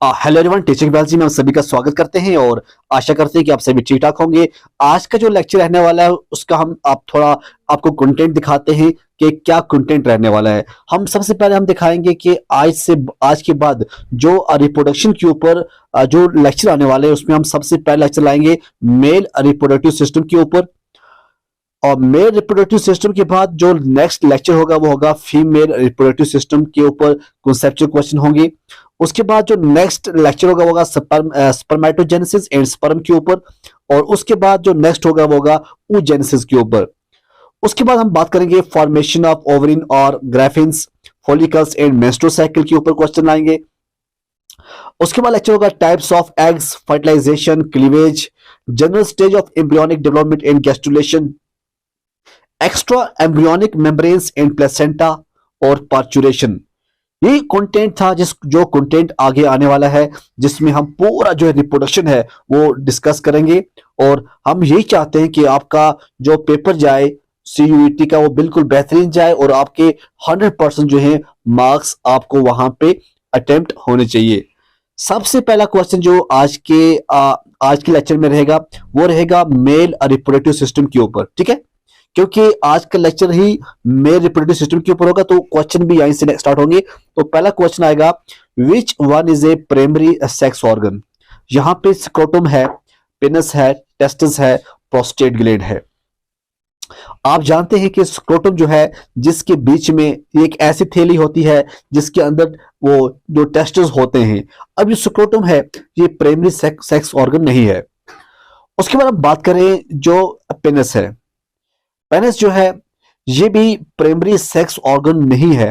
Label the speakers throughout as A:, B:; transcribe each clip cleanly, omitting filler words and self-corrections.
A: Hello everyone, teaching bell जी में हम सभी का स्वागत करते हैं और आशा करते हैं कि आप सभी ठीक ठाक होंगे। आज का जो लेक्चर रहने वाला है उसका हम आप थोड़ा आपको कंटेंट दिखाते हैं कि क्या कंटेंट रहने वाला है। हम सबसे पहले हम दिखाएंगे कि आज के बाद जो रिप्रोडक्शन के ऊपर जो लेक्चर आने वाले हैं उसमें हम सबसे पहले लेक्चर लाएंगे मेल रिप्रोडक्टिव सिस्टम के ऊपर, और मेल रिप्रोडक्टिव सिस्टम के बाद जो नेक्स्ट लेक्चर होगा वो होगा फीमेल रिप्रोडक्टिव सिस्टम के ऊपर कॉन्सेप्चुअल क्वेश्चन होंगे। उसके बाद जो नेक्स्ट लेक्चर होगा वो होगा स्पर्मेटोजेनेसिस एंड स्पर्म के ऊपर, और उसके बाद जो नेक्स्ट होगा वो होगा oogenesis के ऊपर। उसके बाद हम बात करेंगे फॉर्मेशन ऑफ ओवरिन और Graafians, follicles and menstrual cycle के ऊपर क्वेश्चन लाएंगे। उसके बाद लेक्चर होगा types of eggs, fertilisation, cleavage, general stage of embryonic development and gastrulation, extra embryonic membranes and placenta और पार्चुरेशन। ये कंटेंट था जो कंटेंट आगे आने वाला है, जिसमें हम पूरा जो रिप्रोडक्शन है वो डिस्कस करेंगे। और हम यही चाहते हैं कि आपका जो पेपर जाए CUET का वो बिल्कुल बेहतरीन जाए और आपके 100% जो है मार्क्स आपको वहां पे अटेम्प्ट होने चाहिए। सबसे पहला क्वेश्चन जो आज के लेक्चर में रहेगा वो रहेगा मेल रिप्रोडक्टिव सिस्टम के ऊपर, ठीक है। क्योंकि आज का लेक्चर ही मेल रिप्रोडक्टिव सिस्टम के ऊपर होगा तो क्वेश्चन भी यहीं से स्टार्ट होंगे। तो पहला क्वेश्चन आएगा, which one is a primary sex organ. यहां पे स्क्रोटम है, पेनिस है, टेस्टिस है, प्रोस्टेट ग्लैंड है। आप जानते हैं कि स्क्रोटम जो है जिसके बीच में एक ऐसी थैली होती है जिसके अंदर वो जो टेस्टिस होते हैं। अब ये स्क्रोटम है ये प्राइमरी सेक्स ऑर्गन नहीं है। उसके बाद हम बात करें जो पेनिस है, पेनिस जो है ये भी प्राइमरी सेक्स ऑर्गन नहीं है।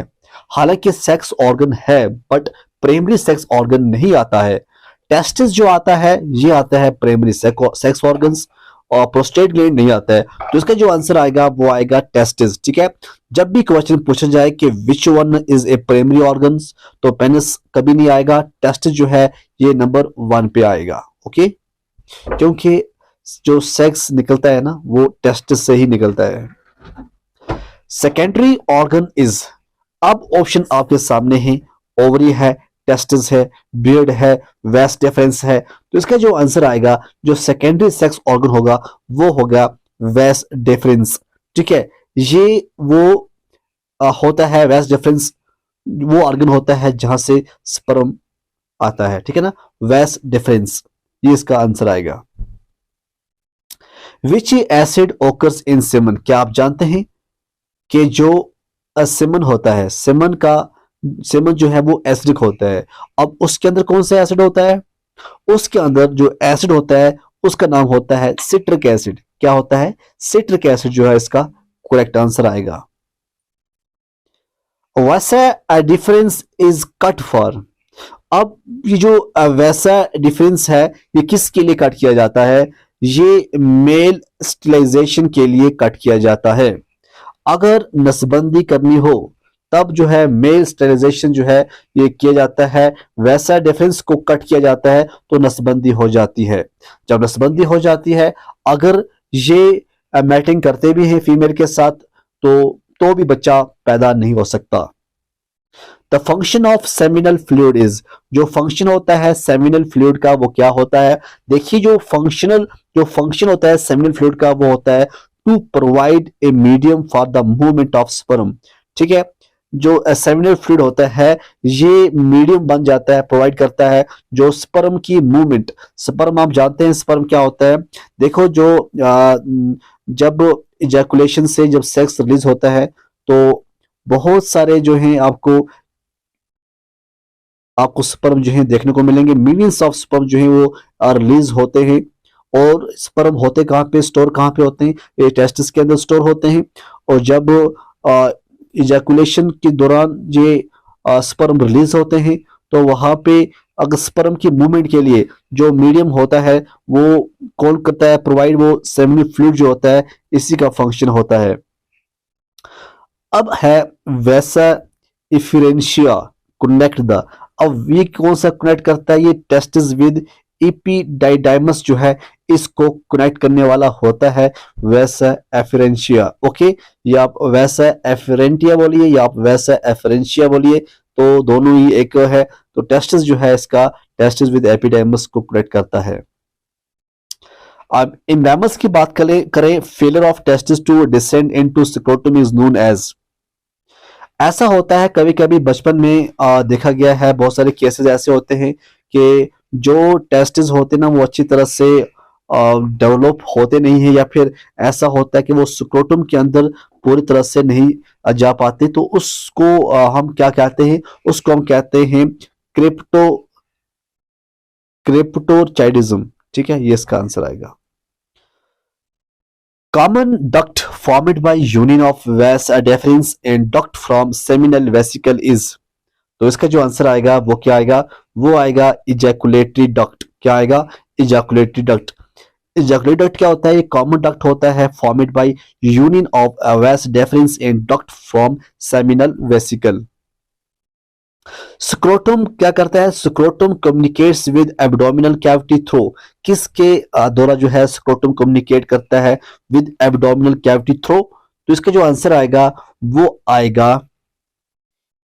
A: हालांकि सेक्स ऑर्गन है बट प्राइमरी सेक्स ऑर्गन नहीं आता है। टेस्टिस जो आता है ये आता है प्राइमरी सेक्स ऑर्गन्स, और प्रोस्टेट ग्लैंड नहीं आता है। तो इसका जो आंसर आएगा वो आएगा टेस्टिस, ठीक है। जब भी क्वेश्चन पूछा जाए कि which one is a primary organs तो पेनिस कभी नहीं आएगा, टेस्टिस जो है ये नंबर 1 पे आएगा, ओके। क्योंकि जो सेक्स निकलता है ना वो टेस्टिस से ही निकलता है। सेकेंडरी ऑर्गन इज, अब ऑप्शन आपके सामने है, ओवरी है, टेस्टिस है, बियर्ड है, वेस डिफरेंस है। तो इसका जो आंसर आएगा जो सेकेंडरी सेक्स ऑर्गन होगा वो होगा वेस डिफरेंस, ठीक है। ये वो होता है वेस डिफरेंस, वो ऑर्गन होता है जहां से स्पर्म आता है, ठीक है ना, वेस डिफरेंस, ये इसका आंसर आएगा। विच एसिड ओकर्स इन सेमन, क्या आप जानते हैं कि जो सेमन होता है, सेमन जो है वो एसिडिक होता है। अब उसके अंदर कौन सा एसिड होता है, उसके अंदर जो एसिड होता है उसका नाम होता है सिट्रिक एसिड। क्या होता है, सिट्रिक एसिड जो है इसका करेक्ट आंसर आएगा। वैसा डिफरेंस इज कट फॉर, अब ये जो वैसा डिफरेंस है ये किसके लिए कट किया जाता है, ये मेल स्टरलाइजेशन के लिए कट किया जाता है। अगर नसबंदी करनी हो तब जो है मेल स्टरलाइजेशन जो है ये किया जाता है, वैसा डिफरेंस को कट किया जाता है तो नसबंदी हो जाती है। जब नसबंदी हो जाती है, अगर ये मैटिंग करते भी हैं फीमेल के साथ तो भी बच्चा पैदा नहीं हो सकता। The function of seminal fluid is, जो फंक्शन होता है सेमिनल फ्लूइड का वो क्या होता है। देखिए जो फंक्शन होता है सेमिनल फ्लूइड का वो होता है to provide a medium for the movement of sperm, ठीक है। जो सेमिनल फ्लूइड होता है ये मीडियम बन जाता है, प्रोवाइड करता है जो स्पर्म की मूवमेंट। स्पर्म आप जानते हैं स्पर्म क्या होता है, देखो जो जब इजैकुलेशन से जब सेक्स रिलीज होता है तो बहुत सारे जो हैं आपको स्पर्म जो है देखने को मिलेंगे, मिलियंस ऑफ स्पर्म जो है वो रिलीज होते हैं। और स्पर्म होते कहाँ पे, स्टोर कहाँ पे होते हैं, ये टेस्टिस के अंदर स्टोर होते हैं। और जब इजैकुलेशन के दौरान ये स्पर्म रिलीज होते हैं तो वहां पे अगर स्पर्म की मूवमेंट के लिए जो मीडियम होता है वो कौन करता है प्रोवाइड, वो सेमिनल फ्लूइड जो होता है इसी का फंक्शन होता है। अब है वैसा इफरेंशिया कनेक्ट द, अब ये कौन सा कनेक्ट करता है, ये टेस्टिस विद इपिडाइडाइमस जो है इसको कनेक्ट करने वाला होता है वैसा एफरेंशिया, ओके। या आप वैसा एफरेंटिया बोलिए या आप वैसा एफरेंशिया बोलिए, तो दोनों ही एक है। तो टेस्टिस जो है इसका टेस्टिस विद एपिडेर्मिस को करेक्ट करता है। अब इन मैमल्स की बात करें failure of testis to descend into scrotum is known as. ऐसा होता है कभी कभी बचपन में देखा गया है, बहुत सारे केसेस ऐसे होते हैं कि जो टेस्टिस होते हैं ना वो अच्छी तरह से डेवलप होते नहीं है, या फिर ऐसा होता है कि वो स्क्रोटम के अंदर पूरी तरह से नहीं जा पाते, तो उसको हम क्या कहते हैं, उसको हम कहते हैं क्रिप्टोचाइडिज्म। ठीक है, ये इसका आंसर आएगा। Common duct formed by union of vas deferens and duct from seminal vesicle is. तो इसका जो आंसर आएगा वो क्या आएगा, वो आएगा इजैकुलेटरी डक्ट। क्या आएगा, इजैकुलेटरी डक्ट। इजैकुलेटरी डक्ट क्या होता है, ये कॉमन डक्ट होता है formed by union of vas deferens and duct from seminal vesicle. Scrotum क्या करता है, scrotum communicates with abdominal cavity through. किसके द्वारा जो है स्क्रोटम कम्युनिकेट करता है, विद एब्डोमिनल कैविटी थ्रू। तो इसका जो आंसर आएगा वो आएगा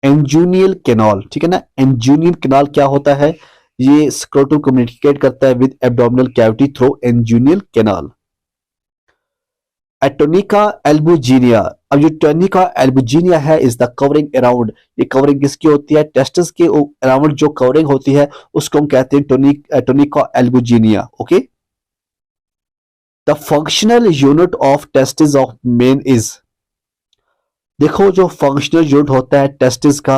A: एंजुनियल कैनाल। ठीक है ना, एंजुनियल कैनाल क्या होता है, ये स्क्रोटम कम्युनिकेट करता है with abdominal cavity through inguinal canal. A tunica albuginea. अब जो टोनिका एल्बुजिनिया है इज द कवरिंग अराउंड। ये कवरिंग किसकी होती है, टेस्टिस के अराउंड जो कवरिंग होती है उसको हम कहते हैं tunica albuginea. Okay, the functional unit of testis of men is. देखो जो फंक्शनल यूनिट होता है टेस्टिस का,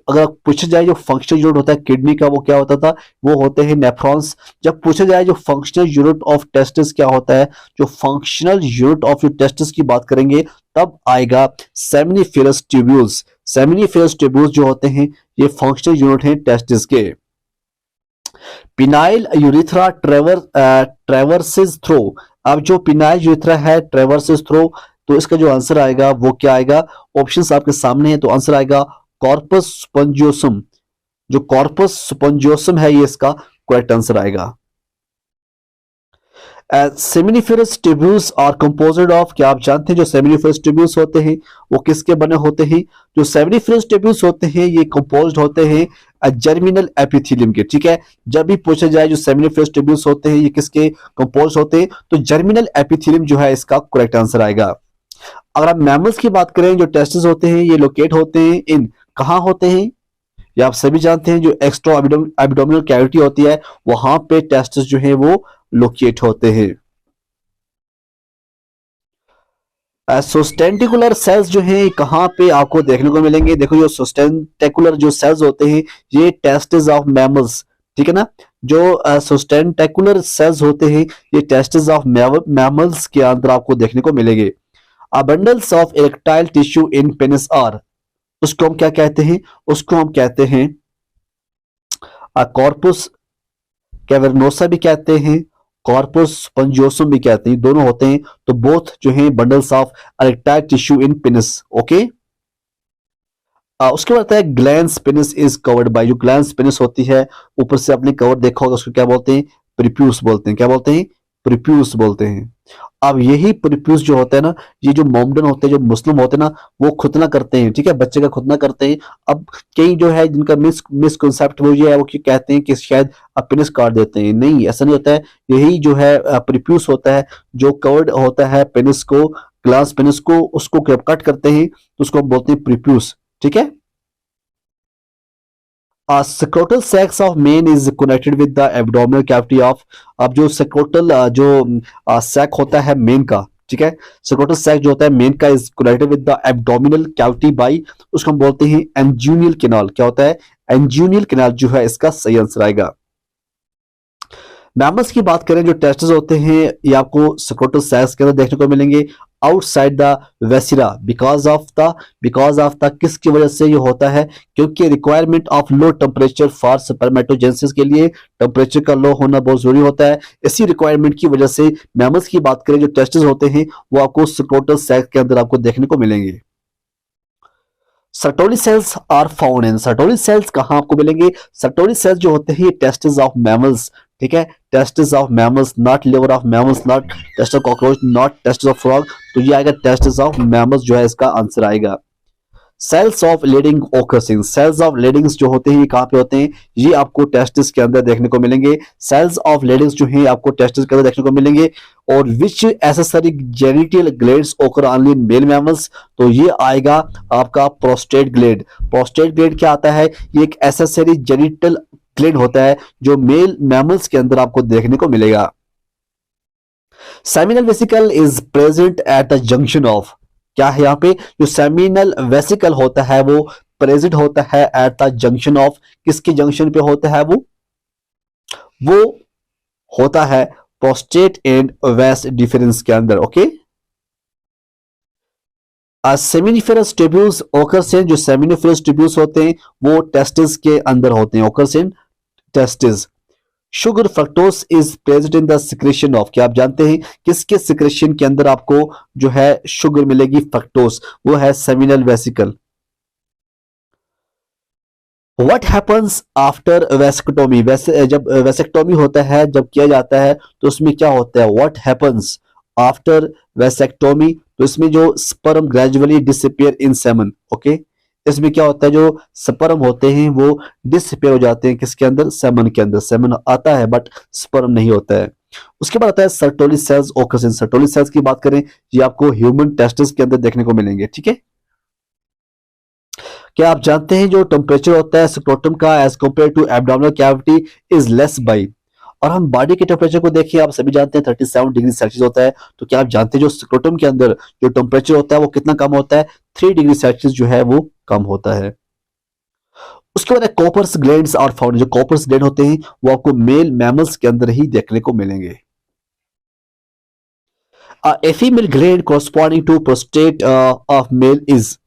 A: अगर पूछा जाए जो फंक्शनल यूनिट होता है किडनी का वो क्या होता था, वो होते हैं नेफ्रॉन्स। जब पूछा जाए जो फंक्शनल यूनिट ऑफ टेस्टिस क्या होता है, जो फंक्शनल यूनिट ऑफ टेस्टिस की बात करेंगे तब आएगा सेमिनिफेरस ट्यूब्यूल्स। सेमिनिफेरस ट्यूब्यूल्स जो होते हैं ये फंक्शनल यूनिट हैं टेस्टिस के। Penile urethra traverses through. अब जो पिनाइल यूरिथ्रा है ट्रेवर्सेस थ्रू, तो इसका जो आंसर आएगा वो क्या आएगा, ऑप्शंस आपके सामने है, तो आंसर आएगा कॉर्पस स्पंजियोसम। जो कॉर्पस स्पंजियोसम है ये इसका करेक्ट आंसर आएगा। Seminiferous tubules are composed of. क्या आप जानते हैं जो सेमिनिफेरस ट्यूब्यूल्स होते हैं वो किसके बने होते हैं, जो सेमिनिफेरस ट्यूब्यूल्स होते हैं ये कंपोज्ड होते हैं जर्मिनल एपिथेलियम के। ठीक है, जब भी पूछा जाए जो सेमिनिफेरस ट्यूब्यूल्स होते हैं ये किसके कंपोज होते हैं, तो जर्मिनल एपिथेलियम जो है इसका करेक्ट आंसर आएगा। अगर आप मैमल्स की बात करें जो टेस्टिस होते हैं ये लोकेट होते हैं इन, कहां होते हैं, ये आप सभी जानते हैं, जो एक्स्ट्रा एब्डोमिनल कैविटी होती है वहां पे टेस्टिस जो है वो लोकेट होते हैं। सोस्टेंटिकुलर सेल्स जो हैं कहां पे आपको देखने को मिलेंगे, देखो जो सोस्टेंटिकुलर जो सेल्स होते हैं ये टेस्टिस ऑफ मैमल्स। ठीक है ना, जो सोस्टेंटिकुलर सेल्स होते हैं ये टेस्टिस ऑफ मैमल्स के अंदर आपको देखने को मिलेंगे। Bundles of erectile tissue in penis are, उसको हम क्या कहते हैं, उसको हम कहते हैं कॉर्पस कैवर्नोसा भी कहते हैं, कॉर्पस स्पंजियोसम भी कहते हैं, दोनों होते हैं। तो बोथ जो हैं bundles of erectile tissue in penis. Okay, उसके बाद है glans penis is covered by. जो ग्लैंस पेनिस होती है ऊपर से आपने कवर देखा होगा, उसको क्या बोलते हैं, प्रीप्यूस बोलते हैं। क्या बोलते हैं, प्रीप्यूस बोलते हैं। अब यही प्रीप्यूस जो होता है ना, ये जो मोमडन होते हैं, जो मुस्लिम होते हैं ना, वो खुतना करते हैं। ठीक है, बच्चे का खुतना करते हैं। अब कई जो है जिनका मिसकंसेप्ट वो ये है, वो क्या कहते हैं कि शायद पेनिस काट देते हैं। नहीं, ऐसा नहीं होता है। यही जो है प्रीप्यूस होता है जो कवर्ड होता है पेनिस को, ग्लास पेनिस को, उसको कट करते हैं तो उसको हम बोलते हैं प्रीप्यूस। ठीक है, scrotal sacs of men is connected with the abdominal cavity of. अब जो स्क्रोटल जो सैक होता है मेन का, ठीक है, स्क्रोटल सैक जो होता है मेन का is connected with the abdominal cavity by, उसको हम बोलते हैं एंजुनियल कैनाल। क्या होता है, एंजुनियल कैनाल जो है इसका सही आंसर आएगा। मैमल्स की बात करें जो टेस्टिस होते हैं ये आपको स्क्रोटल सैक्स के अंदर देखने को मिलेंगे outside the viscera because of the किसकी वजह से ये होता है, क्योंकि requirement of low temperature for spermatogenesis के लिए टेम्परेचर का लो होना बहुत जरूरी होता है। इसी रिक्वायरमेंट की वजह से मैमल्स की बात करें जो टेस्टिस होते हैं वो आपको स्क्रोटल सैक के अंदर आपको देखने को मिलेंगे। Sertoli cells are found in. Sertoli cells कहां आपको मिलेंगे, सर्टोली सेल्स जो होते हैं टेस्टिस ऑफ मैमल्स। ठीक है, testis of mammals, not liver of mammals, not test of cockroach, not testis of frog. तो ये आएगा टेस्टिस ऑफ मैमल्स जो है इसका आंसर आएगा। Cells of Leydig occurring, cells of Leydig's जो होते हैं ये कहाँ पे होते हैं, ये आपको टेस्टिस के अंदर देखने को मिलेंगे। सेल्स ऑफ लीडिंग्स जो हैं आपको टेस्टिस के अंदर देखने को मिलेंगे। और विच एसेसरी जेनिटल ग्लैंड्स ओकर ओनली इन मेल मैमल्स, तो ये आएगा आपका प्रोस्टेट ग्लैंड। प्रोस्टेट ग्लैंड क्या आता है, ये एक एसेसरी जेनिटल ग्लैंड होता है जो मेल मैमल्स के अंदर आपको देखने को मिलेगा। Seminal vesicle is present at the junction of, क्या है यहाँ पे, जो सेमिनल वेसिकल होता है वो प्रेजेंट होता है एट द जंक्शन ऑफ, किसके जंक्शन पे होता है वो होता है प्रोस्टेट एंड वेस डिफरेंस के अंदर। ओके, सेमिनिफेरस ट्यूब्यूल्स ओकर्स हैं, जो सेमिनिफेरस ट्यूब्यूल्स होते हैं वो टेस्टिस के अंदर होते हैं, occurs in testis. Sugar fructose is present in the secretion of, क्या आप जानते हैं किसके सिक्रेशन के अंदर आपको जो है शुगर मिलेगी, फ्रक्टोज, वो है seminal vesicle. What happens after vasectomy, जब वेसेक्टोमी होता है, जब किया जाता है तो उसमें क्या होता है, व्हाट हैपन्स आफ्टर वेसेक्टोमी, तो इसमें जो sperm gradually disappear in semen. Okay, इसमें क्या होता है, जो स्पर्म होते हैं वो डिसअपियर हो जाते हैं किसके अंदर, सेमन के अंदर। सेमन आता है बट स्पर्म नहीं होता है। उसके बाद आता है सर्टोली सेल्स ओकर्स इन, सर्टोली सेल्स की बात करें ये आपको ह्यूमन टेस्टिस के अंदर देखने को मिलेंगे। ठीक है, क्या आप जानते हैं जो टेम्परेचर होता है स्क्रोटम का as compare to abdominal cavity is less by, और हम बॉडी के टेम्परेचर को देखिए, आप सभी जानते हैं 37 डिग्री सेल्सियस होता है, तो क्या आप जानते हैं जो स्क्रोटम के अंदर जो टेम्परेचर होता है वो कितना कम होता है, 3 डिग्री सेल्सियस जो है वो कम होता है। उसके बाद कॉपर्स ग्लैंड्स और फाउंड, जो कॉपर्स ग्लैंड होते हैं वो आपको मेल मैमल्स के अंदर ही देखने को मिलेंगे। A female gland corresponding to prostate of male is,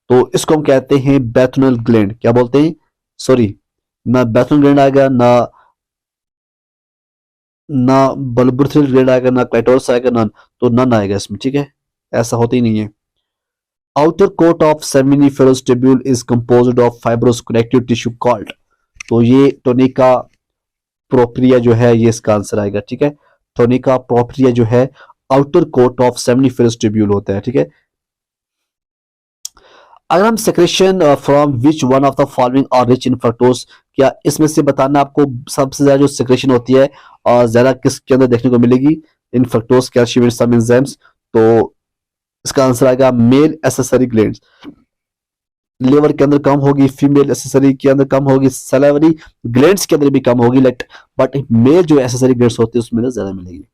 A: तो इसको हम कहते हैं बैथनल ग्लैंड, क्या बोलते हैं, सॉरी ना बैथनल ग्लैंड आएगा, ना बल्बुथ्रल ग्लैंड आएगा, ना क्लाइटोरस आएगा, ना तो नन आएगा इसमें। ठीक है, ऐसा होता ही नहीं है। Outer coat of seminiferous tubule is composed of fibrous connective tissue called, तो ये टोनिका प्रोप्रिया जो है ये इसका आंसर आएगा। ठीक है, टोनिका प्रोप्रिया जो है outer coat of seminiferous tubule होता है। ठीक है, अगर हम secretion from which one of the following are rich in fructose, क्या इसमें से बताना आपको सबसे ज्यादा जो सेक्रेशन होती है और ज्यादा किसके अंदर देखने को मिलेगी, इन fructose calcium and some enzymes, तो इसका आंसर आएगा मेल एसेसरी ग्लैंड्स। लिवर के अंदर कम होगी, फीमेल एसेसरी के अंदर कम होगी, सलाइवरी ग्लैंड्स के अंदर भी कम होगी, बट मेल जो एसेसरी ग्लैंड्स होती है उसमें ज्यादा मिलेगी।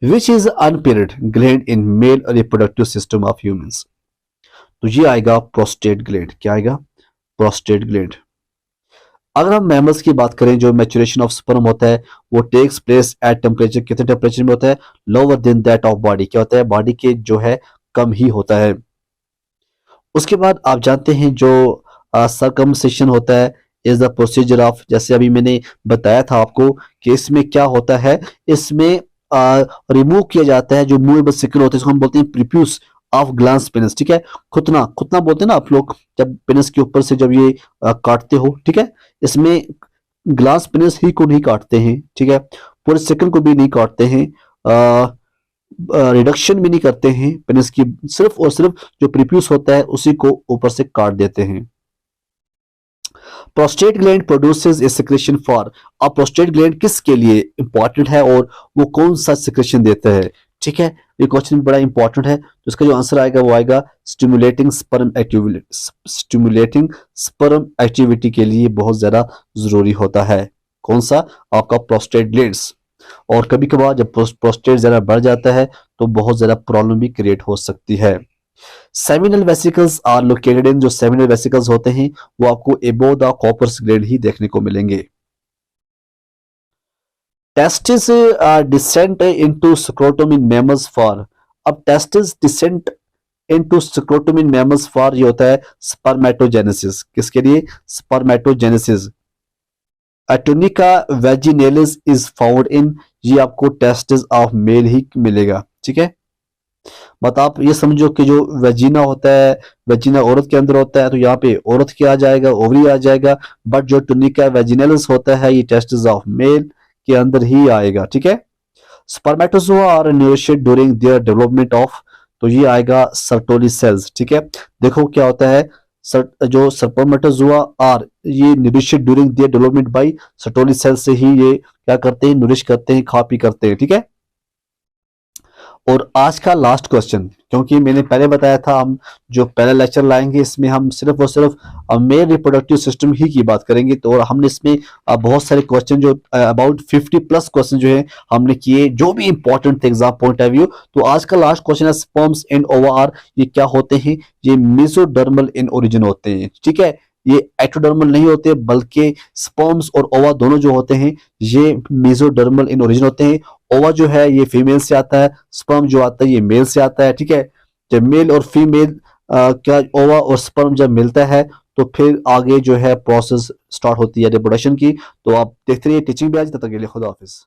A: Which is unpaired gland in male reproductive system of humans, तो ये आएगा प्रोस्टेट ग्लैंड, क्या आएगा, प्रोस्टेट ग्लैंड। अगर हम मैमल्स की बात करें, जो मैच्योरेशन ऑफ स्पर्म होता है वो टेक्स प्लेस एट टेम्परेचर, कितने टेम्परेचर में होता है, lower than that of body, क्या होता है, बॉडी के जो है कम ही होता है। उसके बाद आप जानते हैं जो सर्कमसिशन होता है इज द प्रोसीजर ऑफ, जैसे अभी मैंने बताया था आपको कि इसमें क्या होता है, इसमें रिमूव किया जाता है जो मूवेबल सिकल होते हैं, इसको हम बोलते हैं प्रीप्यूस ऑफ ग्लांस पेनिस। ठीक है, खुतना खुतना बोलते हैं ना आप लोग, जब पेनिस के ऊपर से जब ये काटते हो। ठीक है, इसमें ग्लास पेनिस ही को नहीं काटते हैं। ठीक है, पूरे सिकल को भी नहीं काटते हैं, रिडक्शन भी नहीं करते हैं पेनिस की, सिर्फ और सिर्फ जो प्रीप्यूस होता है उसी को ऊपर से काट देते हैं। Prostate gland produces A secretion for, अब प्रोस्टेट ग्लैंड किसके लिए इंपॉर्टेंट है और वो कौन सा सिक्रेशन देता है। ठीक है, ये क्वेश्चन बड़ा इंपॉर्टेंट है, तो इसका जो आंसर आएगा वो आएगा stimulating sperm activity, stimulating sperm activity के लिए बहुत ज्यादा जरूरी होता है। कौन सा, आपका प्रोस्टेट ग्लैंड्स। और कभी कभार जब प्रोस्टेट ज्यादा बढ़ जाता है तो बहुत ज्यादा प्रॉब्लम भी क्रिएट हो सकती है। Seminal vesicles are located in, जो सेमिनल वेसिकल्स होते हैं वो आपको एबोव द कॉपर्स ग्लैंड ही देखने को मिलेंगे। Testis descend into scrotum in mammals for, अब testis descend into scrotum in mammals for ये होता है स्पर्मेटोजेनेसिस, किसके लिए, spermatogenesis. A tunica vaginalis is found in, ये आपको टेस्टिस ऑफ मेल ही मिलेगा। ठीक है, बट आप ये समझो कि जो वेजिना होता है, वेजिना औरत के अंदर होता है, तो यहाँ पे औरत क्या आ जाएगा, ओवरी आ जाएगा, बट जो टुनिका वेजिनेलिस होता है ये टेस्टिस ऑफ मेल के अंदर ही आएगा। ठीक है, spermatozoa are nourished during their development of, तो ये आएगा सर्टोली सेल्स। ठीक है, देखो क्या होता है, जो स्पर्मेटोजुआ आर ये nourished during their development by Sertoli cells से ही ये क्या करते हैं, नरिश करते हैं, खा पी करते हैं। ठीक है, और आज का लास्ट क्वेश्चन, क्योंकि मैंने पहले बताया था हम जो पहला लेक्चर लाएंगे इसमें हम सिर्फ और सिर्फ मेल रिप्रोडक्टिव सिस्टम ही की बात करेंगे। तो और हमने इसमें बहुत सारे क्वेश्चन जो अबाउट 50+ क्वेश्चन जो है हमने किए, जो भी इंपॉर्टेंट थे एग्जाम पॉइंट ऑफ व्यू। तो आज का लास्ट क्वेश्चन है स्पर्म्स एंड ओवा आर ये क्या होते हैं, ये मेसोडर्मल इन ओरिजिन होते हैं। ठीक है, ये एक्टोडर्मल नहीं होते, बल्कि स्पर्म्स और ओवा दोनों जो होते हैं ये मेसोडर्मल इन ओरिजिन होते हैं। ओवा जो है ये फीमेल से आता है, स्पर्म जो आता है ये मेल से आता है। ठीक है, जब मेल और फीमेल क्या ओवा और स्पर्म जब मिलता है तो फिर आगे जो है प्रोसेस स्टार्ट होती है रिप्रोडक्शन की। तो आप देखते रहिए टीचिंग भी आज, तब तक के लिए खुदा हाफिज।